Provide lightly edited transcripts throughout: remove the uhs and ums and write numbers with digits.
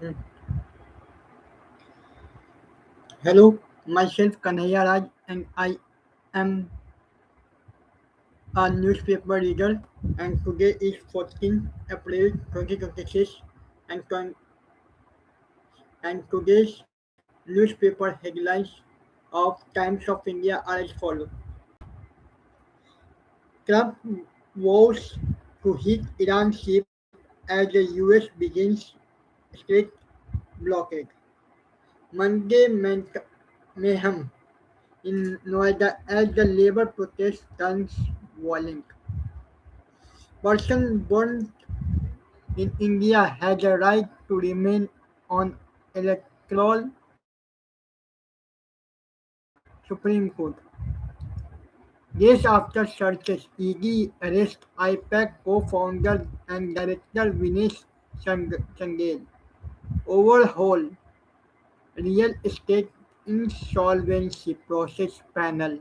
Mm. Hello, myself Kanhaiya Raj and I am a newspaper reader and today is 14 April 2026 and, and today's newspaper headlines of Times of India are as follows. Trump vows to hit Iran ship as the US begins state blockade. Monday mayhem in Noida as the labor protest turns violent. Person born in India has a right to remain on electoral Supreme Court. Days after searches, ED arrest IPAC co-founder and director Vinesh Chandel. Overhaul real estate insolvency process panel.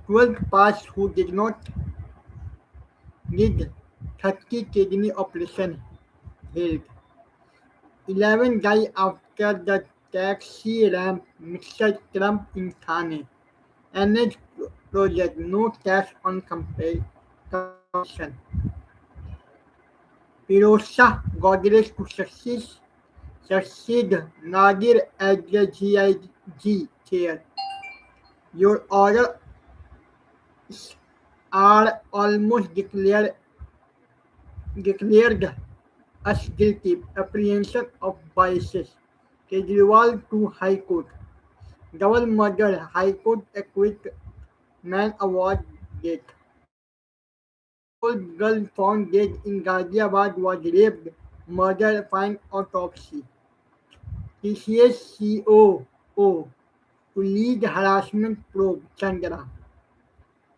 12th pass who did not need 30 kidney operation held. 11 die after the taxi ramp Mr. Trump in Thane. NH project, no tax on competition. Firoza Godrej to succeed Nadir as the GIG chair. Your orders are almost declared us guilty. Apprehension of biases. Kejriwal to High Court. Double murder. High Court acquit man award death. 8-year-old girl found dead in Ghaziabad was raped, murder, find autopsy. TCS COO to lead harassment probe Chandra.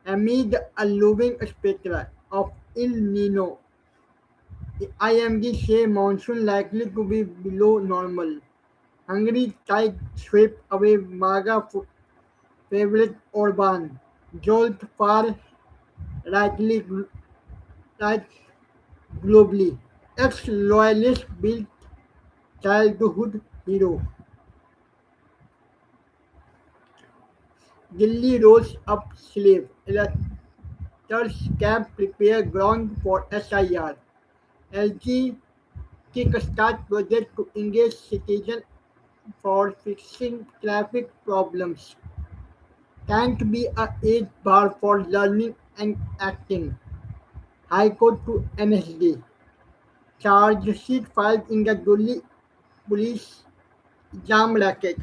Amid a looming spectre of El Nino, IMD say monsoon likely to be below normal. Hungary tide swept away MAGA favorite Orban. Jolt far rightly right globally. Ex-loyalist built childhood hero. Delhi rolls up slave. Electors camp prepare ground for SIR. LG kickstart project to engage citizens for fixing traffic problems. Can't be a age bar for learning and acting. High Court to NSD. Charge sheet filed in the Delhi police jam racket.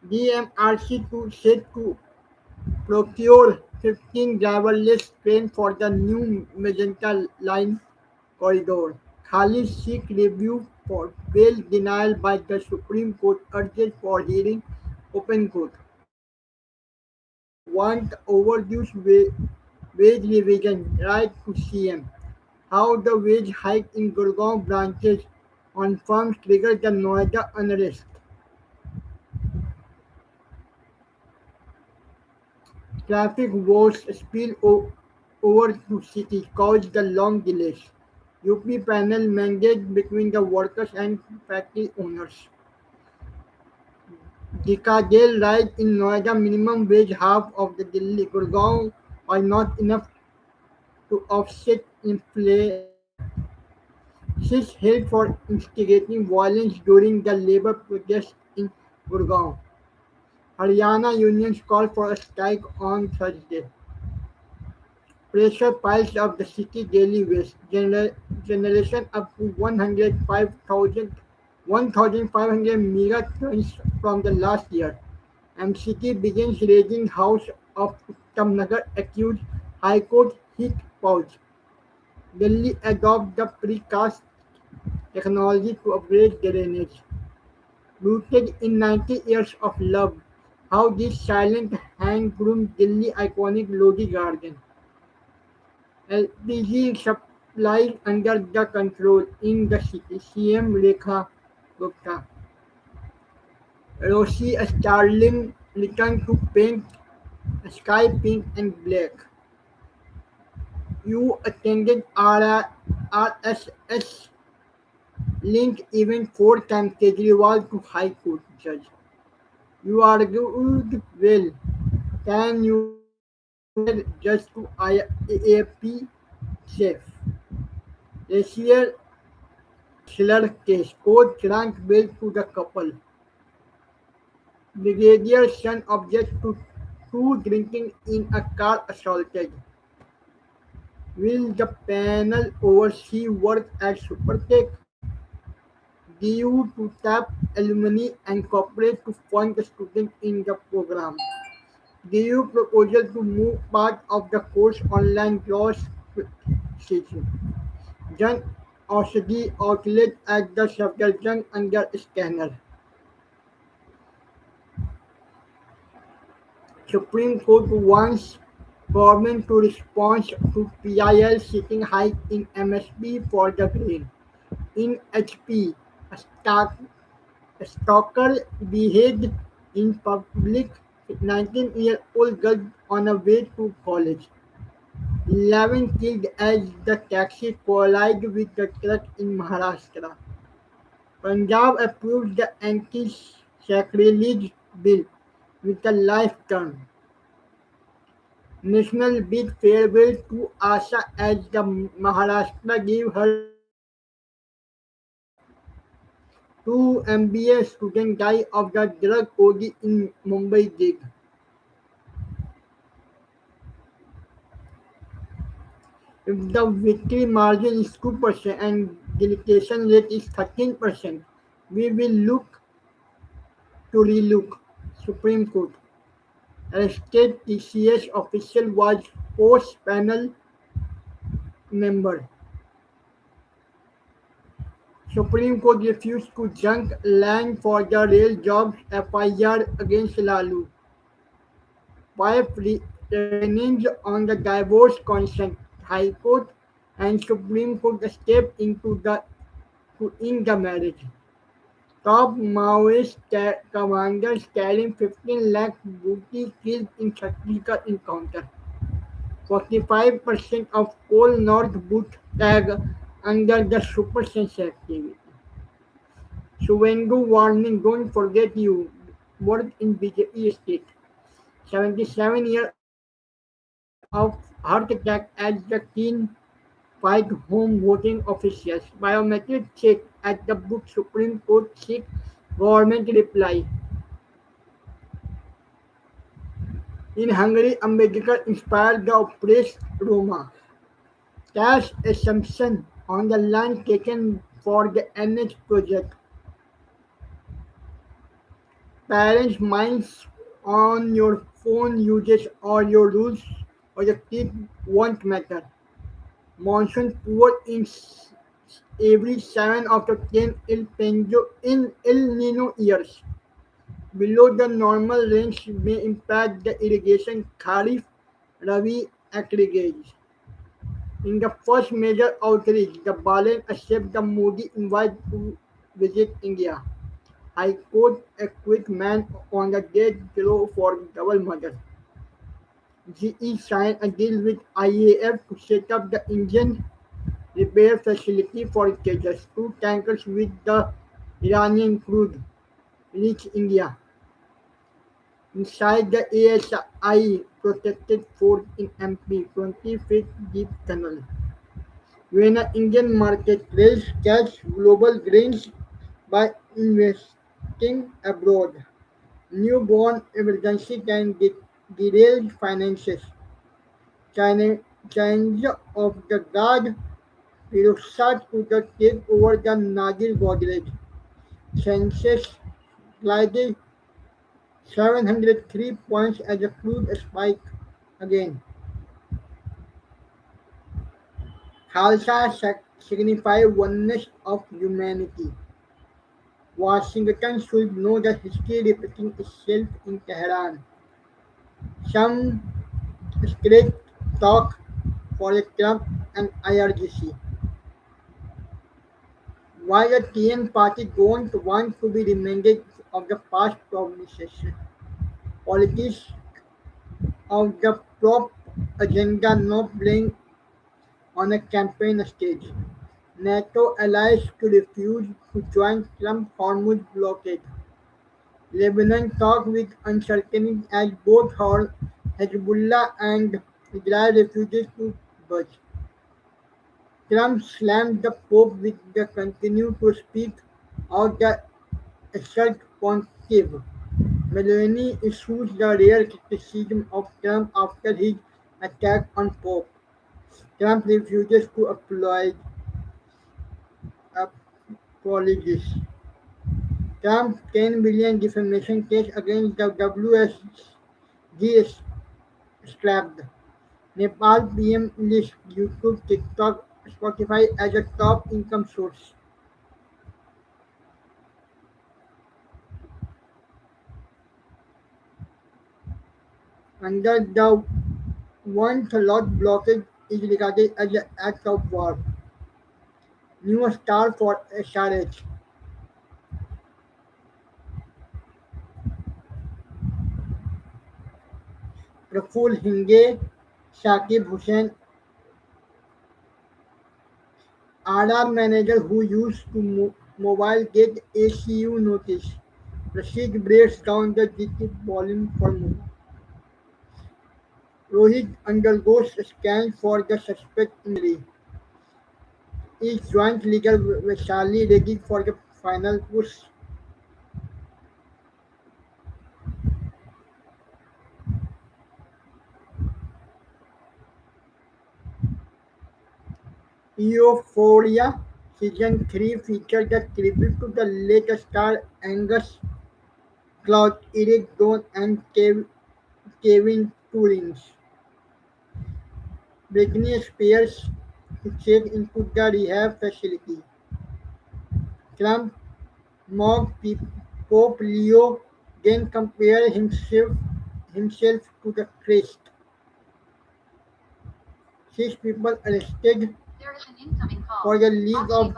DMRC to set to procure 15 driverless trains for the new Magenta Line corridor. Khalid seek review for bail denial by the Supreme Court urges for hearing open court. Want overdue wage revision right to CM. How the wage hike in Gurgaon branches on firms triggered the Noida unrest. Traffic woes over to city caused the long delays. UP panel mandate between the workers and factory owners. Decadal rise in Noida minimum wage half of the Delhi Gurgaon are not enough to offset inflation. She's held for instigating violence during the labor protest in Gurgaon. Haryana unions call for a strike on Thursday. Pressure piles up the city daily waste. Generation up to 1,500 megatons from the last year. MCT begins raising House of Uttamnagar accused High Court hit pause. Delhi adopt the precast technology to upgrade drainage. Rooted in 90 years of love, how this silent hand groomed Delhi iconic Lodi Garden. LPG supply under the control in the city. CM Rekha Gupta. Roshi Starling returned to paint sky pink and black. You attended RSS link even 4 times Kejriwal to High Court judge. You argued well. Can you compare just to AAP safe? Racial slur case. Court grant bail to the couple. Brigadier son objects to two drinking in a car assaulted. Will the panel oversee work at Supertech? Due to tap alumni and cooperate to fund the students in the program. DU proposal to move part of the course online gross season. Jan Aushadhi outlet at the Safdarjung under scanner. Supreme Court wants government to respond to PIL seeking hike in MSP for the grain. In HP, a stalker beheaded in public 19-year-old girl on a way to college. 11 killed as the taxi collided with the truck in Maharashtra. Punjab approved the anti-sacrilege bill with a life term. National bid farewell to Asha as the Maharashtra gave her two MBA students die of the drug OD in Mumbai gig. If the victory margin is 2% and delegation rate is 13%, we will look to relook. Supreme Court. Arrested TCS official was post panel member. Supreme Court refused to junk land for the rail jobs FIR against Lalu. Wife reneged on the divorce consent. High Court and Supreme Court stepped into the to end the marriage. Top Maoist commanders carrying 15 lakh booty killed in Chhattisgarh encounter. 45% of coal north boot tag under the super sensitivity. Suvendu warning, don't forget you worked in BJP state. 77-year-old died of heart attack as the teen fight home voting officials. Biometric check at the book Supreme Court seek government reply. In Hungary, Ambedkar inspired the oppressed Roma. Cash assumption on the land taken for the NH project. Parents' minds on your phone usage or your rules or your kid won't matter. Monsoon poor in every 7 out of 10 El Nino years. Below the normal range may impact the irrigation Kharif Rabi aggregates. In the first major outreach, the Balen accepted the Modi invite to visit India. High Court acquit man on the death row for double murder. GE signed a deal with IAF to set up the engine repair facility for Tejas. Two tankers with the Iranian crude reach India. Inside the ASI protected fort in MP, 20 feet deep tunnel. When an Indian market rails catch global grains by investing abroad. Newborn emergency can derail finances. China, change of the guard Pirusat to the take over the Nadir Godrej. Census glided 703 points as a crude spike again. Khalsa signify oneness of humanity. Washington should know the history repeating itself in Tehran. Some straight talk for Trump and IRGC. Why the TN party don't want to be reminded of the past promises. Politics of the prop agenda not playing on a campaign stage. NATO allies to refuse to join Trump Hormuz blockade. Lebanon talk with uncertainty as both Hezbollah and Israel refuses to budge. Trump slammed the Pope with the continue to speak out the assault pontiff. Meloni issues the rare criticism of Trump after his attack on Pope. Trump refuses to apologize. Trump's 10 billion defamation case against the WSG is scrapped. Nepal PM lists YouTube, TikTok, Spotify as a top income source. Under the one lot blockade is regarded as an act of war. New star for SRH. Praful Hinge, Shakib Hussain, Ara manager who used to mobile get ACU notice. Rashid breaks down the GT volume formula. Rohit undergoes scan for the suspect injury. Is joint legal Vaishali ready for the final push? Euphoria Season 3 featured a tribute to the late star Angus Cloud, Eric Dawn, and Kevin Turing. Britney Spears to check into the rehab facility. Trump mocked Pope Leo, then compared himself to the Christ. Six people arrested for the League of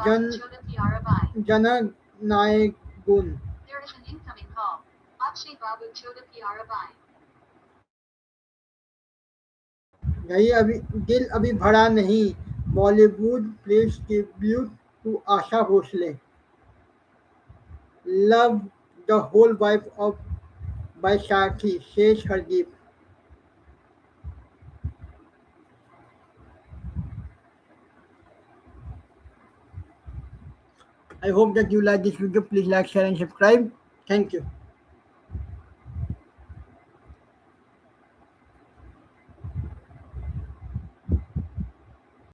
Jana Nayagun. यही अभी दिल Abhi Bhara Nahin Bollywood pays tribute to Asha Bhosle love the whole wife of Baisakhi, says Hardeep. I hope that you like this video. Please like, share, and subscribe. Thank you.